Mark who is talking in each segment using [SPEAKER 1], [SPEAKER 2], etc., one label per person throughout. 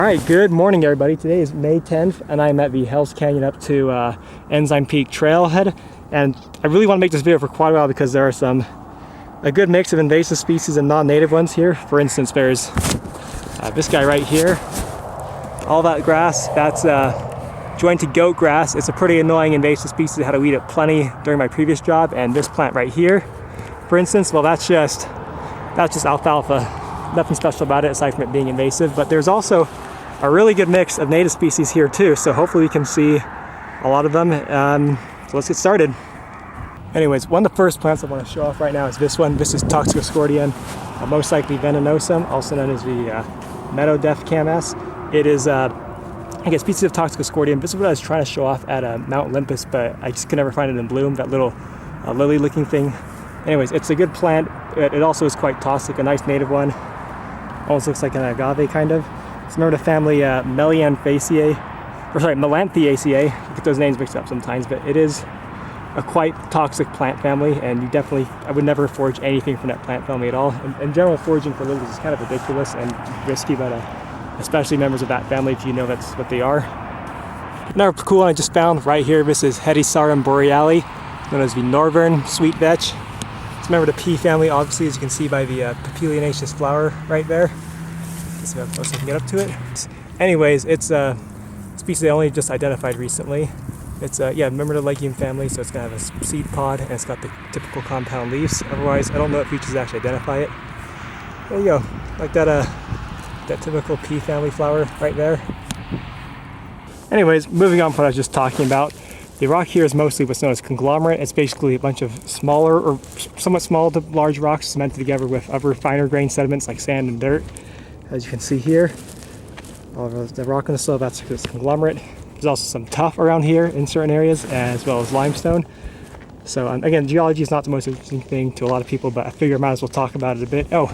[SPEAKER 1] Alright, good morning everybody. Today is May 10th and I'm at the Hell's Canyon up to Enzyme Peak Trailhead, and I really want to make this video for quite a while because there are a good mix of invasive species and non-native ones here. For instance, there's this guy right here. All that grass, that's jointed goat grass. It's a pretty annoying invasive species. I had to weed it plenty during my previous job. And this plant right here, for instance, well that's just alfalfa. Nothing special about it aside from it being invasive, but there's also a really good mix of native species here too, so hopefully we can see a lot of them. So let's get started. Anyways, one of the first plants I want to show off right now is this one. This is Toxicoscordion, most likely venenosum, also known as the meadow death camas. It is, I guess, species of Toxicoscordion. This is what I was trying to show off at Mount Olympus, but I just could never find it in bloom, that little lily-looking thing. Anyways, it's a good plant. It also is quite toxic, a nice native one. Almost looks like an agave, kind of. It's member of the family Melanthaceae. I get those names mixed up sometimes, but it is a quite toxic plant family, and I would never forage anything from that plant family at all. In general, foraging for lilies is kind of ridiculous and risky, but especially members of that family, if you know that's what they are. Another cool one I just found right here, this is Hedysarum boreale, known as the northern sweetvetch. It's a member of the pea family, obviously, as you can see by the papilionaceous flower right there. Let's see how close I can get up to it. Anyways, it's a species I only just identified recently. It's member of the legume family, so it's gonna have a seed pod and it's got the typical compound leaves. Otherwise, I don't know if features actually identify it. There you go, like that typical pea family flower right there. Anyways, moving on from what I was just talking about. The rock here is mostly what's known as conglomerate. It's basically a bunch of smaller or somewhat small to large rocks cemented together with other finer grained sediments like sand and dirt. As you can see here, all of the rock on the soil, that's conglomerate. There's also some tuff around here in certain areas, as well as limestone. So again, geology is not the most interesting thing to a lot of people, but I figure I might as well talk about it a bit. Oh,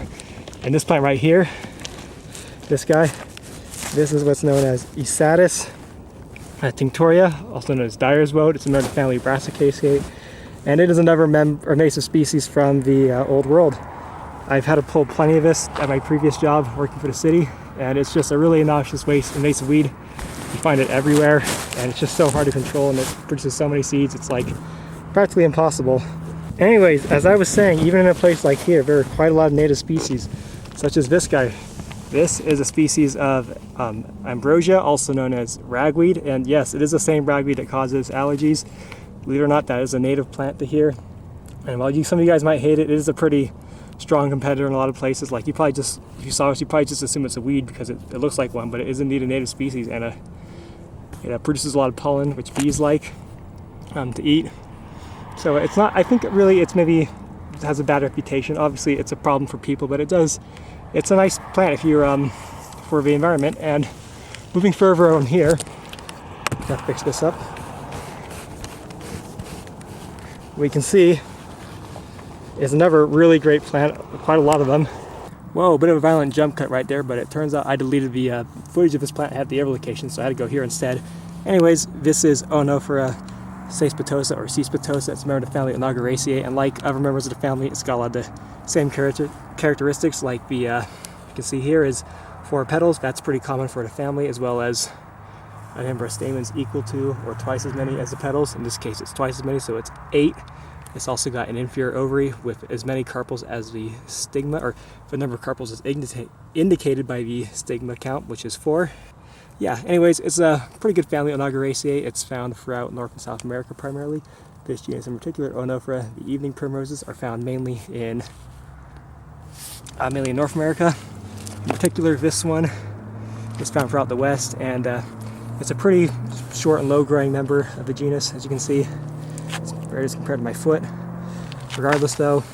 [SPEAKER 1] and this plant right here, this guy, this is what's known as Isatis. Tinctoria, also known as dyers woad. It's a member of the family Brassicaceae, and it is another invasive species from the old world. I've had to pull plenty of this at my previous job working for the city, and it's just a really noxious invasive weed. You find it everywhere, and it's just so hard to control, and it produces so many seeds, it's like practically impossible. Anyways, as I was saying, even in a place like here, there are quite a lot of native species, such as this guy. This is a species of Ambrosia, also known as ragweed, and yes, it is the same ragweed that causes allergies. Believe it or not, that is a native plant to here. And while some of you guys might hate it, it is a pretty strong competitor in a lot of places. Like if you saw it, you probably just assume it's a weed because it looks like one, but it is indeed a native species, and it produces a lot of pollen, which bees like to eat. So it's not, I think really it has a bad reputation. Obviously it's a problem for people, but it's a nice plant if you're for the environment. And moving further on here, gotta fix this up. We can see is another really great plant, quite a lot of them. Whoa, a bit of a violent jump cut right there, but it turns out I deleted the footage of this plant. I had the air location, so I had to go here instead. Anyways, this is Oenophora cespitosa or cespitosa. It's a member of the family Inauguraceae, and like other members of the family, it's got a lot of the same characteristics. Like the you can see here is 4 petals. That's pretty common for the family, as well as a number of stamens equal to or twice as many as the petals. In this case, it's twice as many, so it's 8. It's also got an inferior ovary with as many carpels as the stigma, or the number of carpels is indicated by the stigma count, which is 4. Yeah, anyways, it's a pretty good family, Inauguraceae. It's found throughout North and South America primarily. This genus in particular, Oenophora, the evening primroses, are found mainly in North America. In particular, this one is found throughout the West, and it's a pretty short and low-growing member of the genus, as you can see. It's very just compared to my foot. Regardless, though,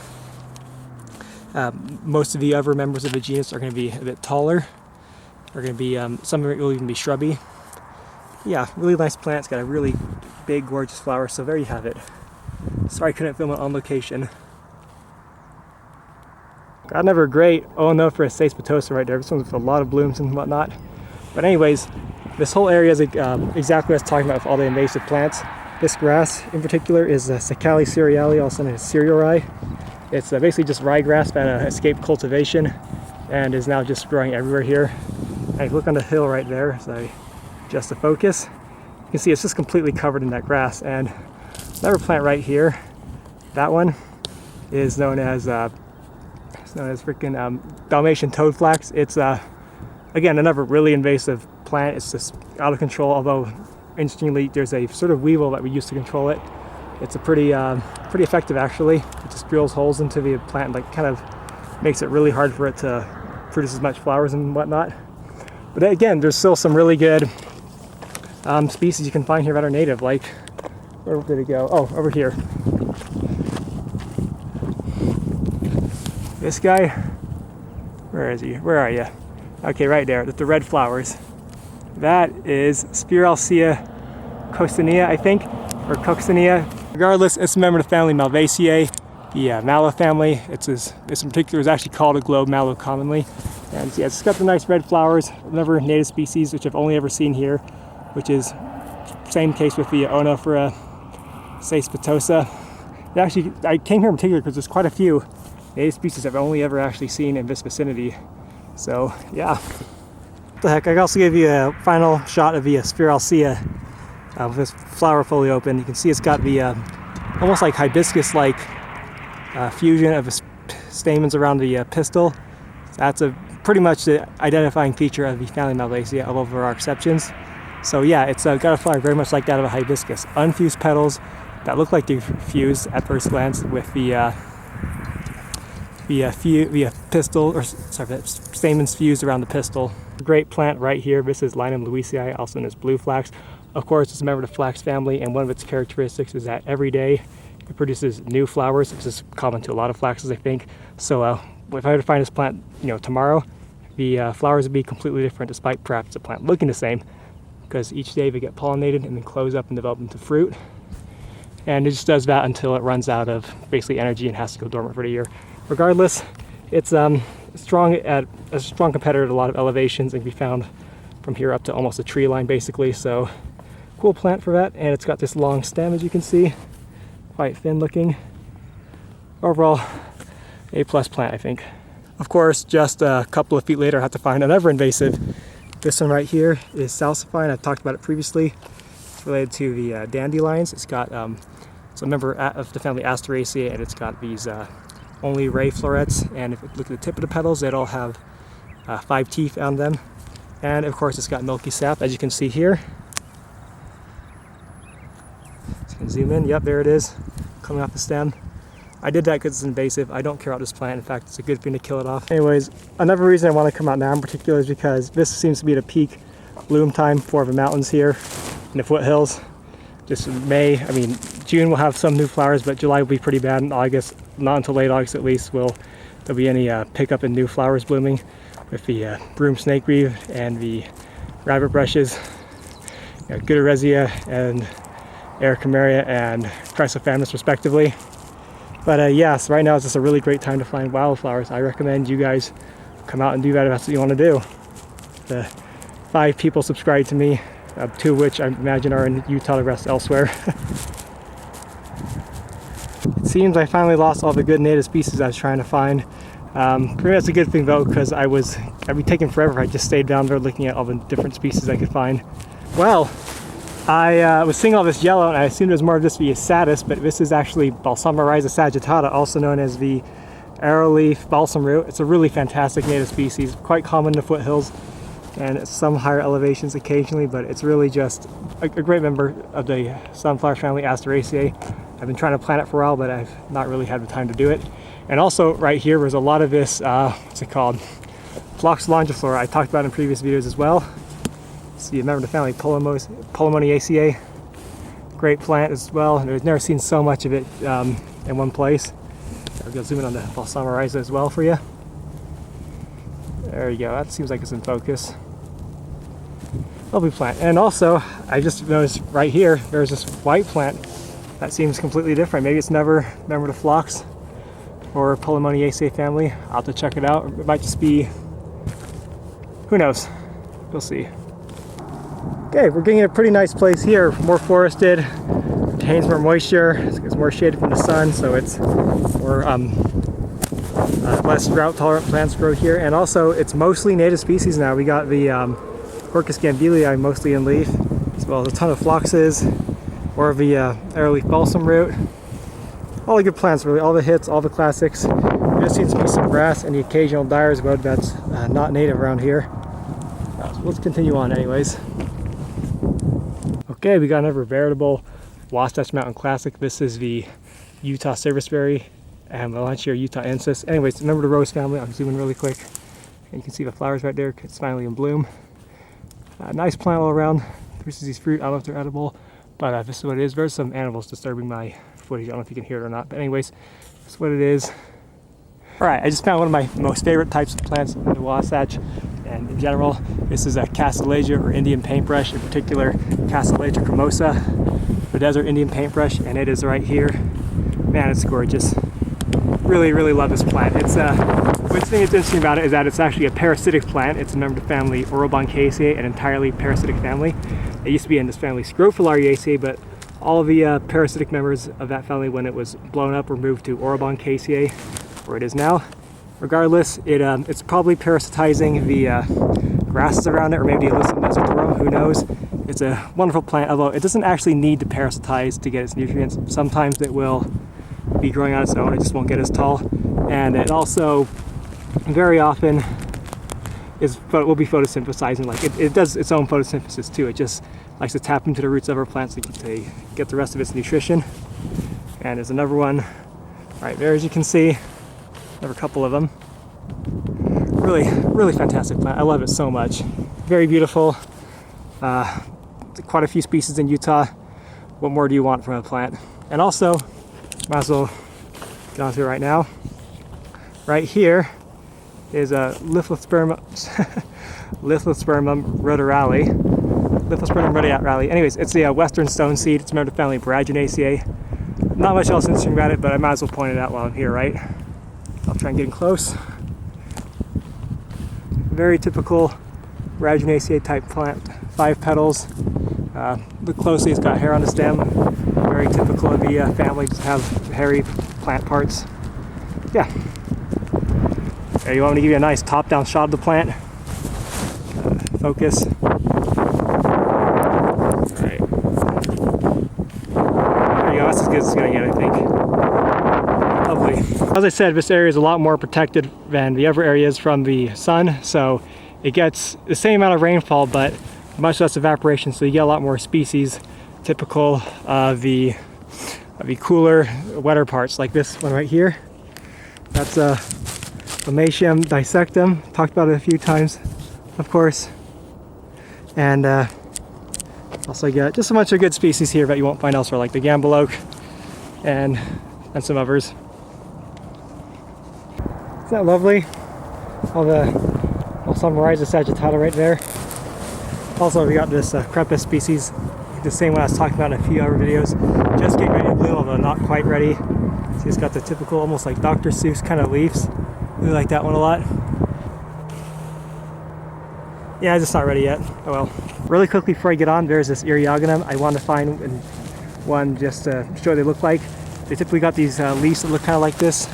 [SPEAKER 1] most of the other members of the genus are going to be a bit taller. Are going to be some of it will even be shrubby. Yeah, really nice plant. It's got a really big, gorgeous flower. So there you have it. Sorry I couldn't film it on location. Got another great Oenophora cespitosa right there. This one's with a lot of blooms and whatnot. But anyways, this whole area is exactly what I was talking about with all the invasive plants. This grass in particular is Secale cereale, also known as cereale. It's basically just ryegrass that escaped cultivation and is now just growing everywhere here. And look on the hill right there, so just to focus. You can see it's just completely covered in that grass. And another plant right here, that one is known as freaking Dalmatian toad flax. It's again another really invasive plant. It's just out of control, although interestingly there's a sort of weevil that we use to control it. It's a pretty effective actually. It just drills holes into the plant and like kind of makes it really hard for it to produce as much flowers and whatnot. But again, there's still some really good species you can find here that are native, like, where did it go? Oh, over here. This guy, where is he? Where are you? Okay, right there, with the red flowers. That is Spiralcea coccinea, I think, or coccinea. Regardless, it's a member of the family Malvaceae, the mallow family. This in particular is actually called a globe mallow commonly. And yeah, it's got the nice red flowers, another native species, which I've only ever seen here, which is same case with the Oenophora cespitosa. Actually, I came here in particular because there's quite a few native species I've only ever actually seen in this vicinity. So yeah. What the heck, I can also give you a final shot of the Spiralcea with this flower fully open. You can see it's got the almost like hibiscus-like fusion of the stamens around the pistil. That's pretty much the identifying feature of the family Malvaceae, although there are exceptions. So yeah, it's got a flower very much like that of a hibiscus. Unfused petals that look like they're fused at first glance with the pistil, or sorry, the stamens fused around the pistil. Great plant right here. This is Linum lewisii, also known as blue flax. Of course, it's a member of the flax family, and one of its characteristics is that every day it produces new flowers. This is common to a lot of flaxes, I think. So if I were to find this plant, tomorrow, the flowers would be completely different, despite perhaps the plant looking the same, because each day they get pollinated and then close up and develop into fruit. And it just does that until it runs out of basically energy and has to go dormant for the year. Regardless, it's a strong competitor at a lot of elevations and can be found from here up to almost a tree line basically. So cool plant for that, and it's got this long stem, as you can see, quite thin looking. Overall, A+ plant, I think. Of course, just a couple of feet later, I have to find another invasive. This one right here is salsify, and I've talked about it previously. It's related to the dandelions. It's got it's a member of the family Asteraceae, and it's got these only ray florets. And if you look at the tip of the petals, they all have 5 teeth on them. And of course, it's got milky sap, as you can see here. So you can zoom in. Yep, there it is, coming off the stem. I did that because it's invasive. I don't care about this plant. In fact, it's a good thing to kill it off. Anyways, another reason I want to come out now in particular is because this seems to be the peak bloom time for the mountains here in the foothills. Just in May, I mean, June will have some new flowers, but July will be pretty bad. In August, not until late August at least, will there be any pickup in new flowers blooming with the broom snakeweed and the rabbit brushes, Gutierrezia and Ericameria and Chrysophamis respectively. But yes, right now it's just a really great time to find wildflowers. I recommend you guys come out and do that if that's what you want to do. The 5 people subscribed to me, 2 of which I imagine are in Utah, the rest elsewhere. It seems I finally lost all the good native species I was trying to find. For me that's a good thing though, because I'd be taking forever if I just stayed down there looking at all the different species I could find. Well, I was seeing all this yellow and I assumed it was more of this the Isatis, but this is actually Balsamroot sagittata, also known as the Arrowleaf Balsamroot. It's a really fantastic native species, quite common in the foothills and at some higher elevations occasionally, but it's really just a great member of the sunflower family Asteraceae. I've been trying to plant it for a while, but I've not really had the time to do it. And also right here there's a lot of this, what's it called? Phlox Longifier I talked about in previous videos as well. See, a member of the family Polemoniaceae. Great plant as well. I've never seen so much of it in one place. I'll go zoom in on the Balsamroot as well for you. There you go, that seems like it's in focus. Lovely plant. And also, I just noticed right here, there's this white plant that seems completely different. Maybe it's never a member of the Phlox or Polemoniaceae family. I'll have to check it out. It might just be, who knows? We'll see. Okay, we're getting a pretty nice place here. More forested, contains more moisture, it's more shaded from the sun, so it's more less drought tolerant plants grow here. And also it's mostly native species now. We got the Orchis gambelii mostly in leaf, as well as a ton of phloxes, or the Arrowleaf Balsamroot. All the good plants really, all the hits, all the classics. We just need some grass and the occasional dyers woad that's not native around here. So let's continue on anyways. Okay, we got another veritable Wasatch Mountain classic. This is the Utah serviceberry and Melanchier utahensis. Anyways, remember the rose family. I'm zooming really quick. And you can see the flowers right there. It's finally in bloom. Nice plant all around. Produces these fruit. I don't know if they're edible, but this is what it is. There's some animals disturbing my footage. I don't know if you can hear it or not, but anyways, that's what it is. All right, I just found one of my most favorite types of plants in the Wasatch, and in general, this is a Cassalasia or Indian paintbrush, in particular Cassalasia cremosa, the desert Indian paintbrush, and it is right here. Man, it's gorgeous. Really, really love this plant. It's one thing that's interesting about it is that it's actually a parasitic plant. It's a member of the family Oroboncaceae, an entirely parasitic family. It used to be in this family Scrophulariaceae, but all of the parasitic members of that family, when it was blown up, were moved to Oroboncaceae, where it is now. Regardless, it's probably parasitizing the grasses around it, or maybe the illicit mesothorum, who knows. It's a wonderful plant, although it doesn't actually need to parasitize to get its nutrients. Sometimes it will be growing on its own, it just won't get as tall. And it also very often will be photosynthesizing. Like it does its own photosynthesis too. It just likes to tap into the roots of our plants to get the rest of its nutrition. And there's another one right there, as you can see. Another couple of them. Really, really fantastic plant. I love it so much. Very beautiful. Quite a few species in Utah. What more do you want from a plant? And also, might as well get onto it right now. Right here is a Lithosphaermum rhodorale. Lithosphaermum rhodorale. Anyways, it's the western stone seed. It's a member of the family Boraginaceae. Not much else interesting about it, but I might as well point it out while I'm here, right? I'll try and get in close. Very typical Boraginaceae type plant. 5 petals. Look closely, it's got hair on the stem. Very typical of the family to have hairy plant parts. Yeah. There, you want me to give you a nice top-down shot of the plant? Focus. Alright. There you go, that's as good as it's going to get, I think. Lovely. As I said, this area is a lot more protected than the other areas from the sun, so it gets the same amount of rainfall, but much less evaporation, so you get a lot more species typical of the cooler, wetter parts, like this one right here. That's Dalmatian dissectum. Talked about it a few times, of course. And also got just a bunch of good species here that you won't find elsewhere, like the Gambel Oak and some others. Isn't that lovely? All Myriza sagittata right there. Also, we got this Crepus species, the same one I was talking about in a few other videos. Just getting ready to bloom, although not quite ready. See, it's got the typical, almost like Dr. Seuss kind of leaves. Really like that one a lot. Yeah, it's just not ready yet. Oh well. Really quickly before I get on, there's this Eriogonum. I want to find one just to show what they look like. They typically got these leaves that look kind of like this.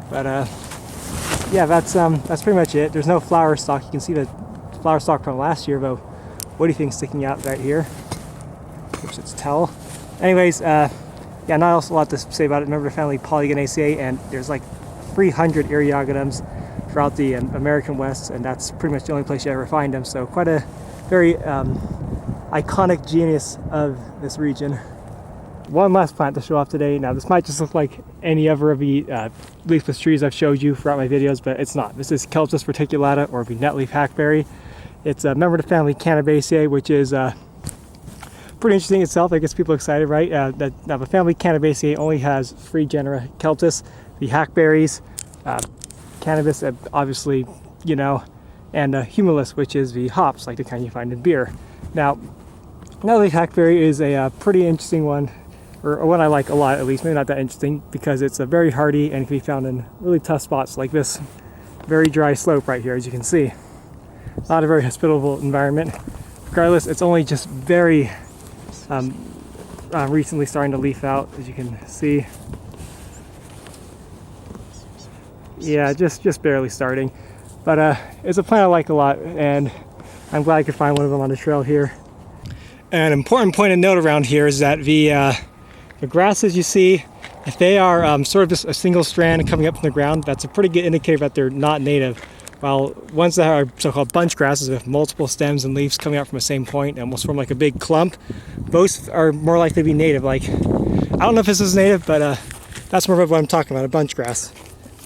[SPEAKER 1] But yeah, that's pretty much it. There's no flower stalk. You can see the flower stalk from last year, though. Woody thing sticking out right here, which it's tell. Anyways, yeah, not also a lot to say about it. Remember the family Polyginaceae, and there's like 300 Eriogonums throughout the American West, and that's pretty much the only place you ever find them. So quite a very iconic genus of this region. One last plant to show off today. Now this might just look like any other of the leafless trees I've showed you throughout my videos, but it's not. This is Celtis reticulata, or the netleaf hackberry. It's a member of the family Cannabaceae, which is pretty interesting itself. I guess people are excited, right? Now the family Cannabaceae only has 3 genera: Celtis, the hackberries, cannabis, obviously, you know, and humulus, which is the hops, like the kind you find in beer. Now, netleaf hackberry is a pretty interesting one, or one I like a lot, at least. Maybe not that interesting, because it's very hardy and can be found in really tough spots like this very dry slope right here, as you can see. Not a very hospitable environment. Regardless, it's only just very recently starting to leaf out, as you can see. Yeah, just barely starting. But it's a plant I like a lot, and I'm glad I could find one of them on the trail here. An important point of note around here is that the grasses you see, if they are sort of just a single strand coming up from the ground, that's a pretty good indicator that they're not native. While ones that are so-called bunch grasses with multiple stems and leaves coming out from the same point and almost form like a big clump, those are more likely to be native. Like, I don't know if this is native, but that's more of what I'm talking about, a bunch grass.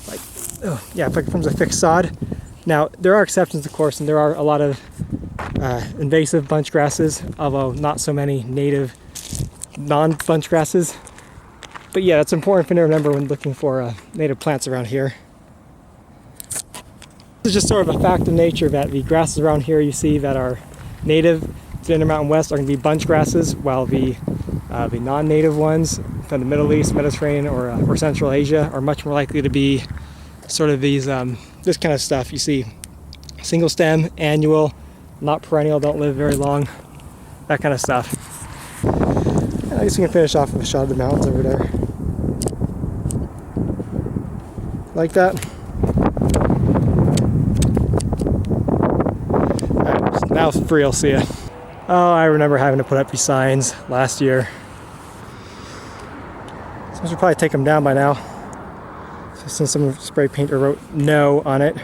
[SPEAKER 1] Like, oh, yeah, it forms a thick sod. Now, there are exceptions, of course, and there are a lot of invasive bunch grasses, although not so many native non-bunch grasses. But yeah, it's important for you to remember when looking for native plants around here. This is just sort of a fact of nature that the grasses around here you see that are native to the Intermountain West are going to be bunch grasses, while the non-native ones from the Middle East, Mediterranean, or Central Asia are much more likely to be sort of these this kind of stuff. You see single stem, annual, not perennial, don't live very long, that kind of stuff. I guess we can finish off with a shot of the mountains over there. Like that. Alright, now for real, see ya. Oh, I remember having to put up these signs last year. So I should probably take them down by now. So since some spray painter wrote no on it.